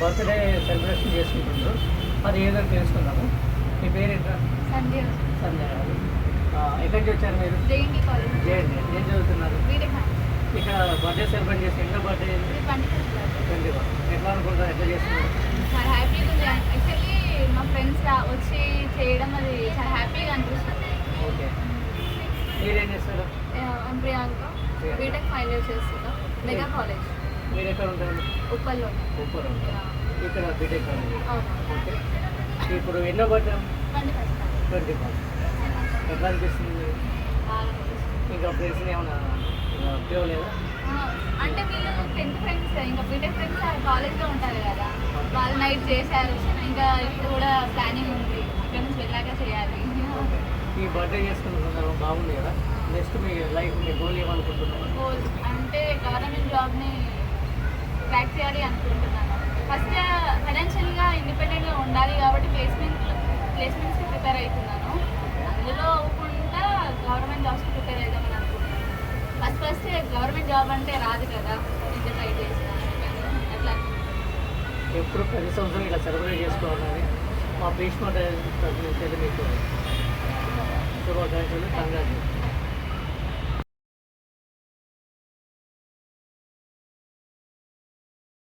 Birthday celebration చేసుకుంటున్నారు. అది ఏదో తెలుసుకుందాము. మీ పేరు ఏంటా? సంధ్య. సంధ్య గారు. ఎక్కడి నుంచి వచ్చారు మీరు? JNT college. జేఎన్టీ. ఏం చదువుతున్నారు? బీటెక్. ఇక్కడ బర్త్డే సెలబ్రేట్ చేసి ఎన్నో బర్త్డే? 21. ఎట్లా అనుకుంటారు? ఎట్లా చేస్తున్నారు? చాలా హ్యాపీగా ఉంది. యాక్చువల్లీ మా ఫ్రెండ్స్ వచ్చి చేయడం అది చాలా హ్యాపీగా అనిపిస్తుంది. ఓకే. మీరేం చేస్తారు? ప్రియాంక. బీటెక్ ఫైనల్ ఇయర్ చేస్తున్నా. Mega college. మీరు ఎక్కడ ఉంటారు? ఉప్పల్లో. ఉప్పర్ ఉంటారు. ఇక్కడ బీటెక్ కాలేజ్. అవును. ఓకే. ఇప్పుడు ఎన్నో బర్త్డే? 21. ఎట్లా అనిపిస్తుంది? బాగా అనిపిస్తుంది. ఇంకా ఫ్రెండ్స్ని ఏమైనా పిలవలేదా? అంటే వీళ్ళు 10th ఫ్రెండ్స్, ఇంకా బీటెక్ ఫ్రెండ్స్ కాలేజ్లో ఉంటారు కదా, వాళ్ళు నైట్ చేశారు. ఇంకా ఇప్పుడు కూడా ప్లానింగ్ ఉంది, ఇక్కడ నుంచి వెళ్ళాక చేయాలి. ఈ బర్త్డే చేసుకున్న సందర్భం బాగుంది కదా. నెక్స్ట్ మీ లైఫ్ మీ గోల్ ఏమనుకుంటున్నారు? గోల్ అంటే గవర్నమెంట్ జాబ్ని క్రాక్ చేయాలి అనుకుంటున్నాను. ఫస్ట్ ఫైనాన్షియల్గా ఇండిపెండెంట్గా ఉండాలి కాబట్టి ప్లేస్మెంట్స్కి ప్రిపేర్ అవుతున్నాను. అందులో అవ్వకుండా గవర్నమెంట్ జాబ్స్కి ప్రిపేర్ అవుదామని అనుకుంటున్నాను. ఫస్ట్ గవర్నమెంట్ జాబ్ అంటే రాదు కదా, ఇంకా ట్రై చేస్తాను అట్లా. ఎప్పుడు ప్రతి సంవత్సరం ఇలా సెలబ్రేట్ చేసుకోవాలని మా భీష్మ మీకు శుభాకాంక్షలు. కంగ్రాచులేషన్.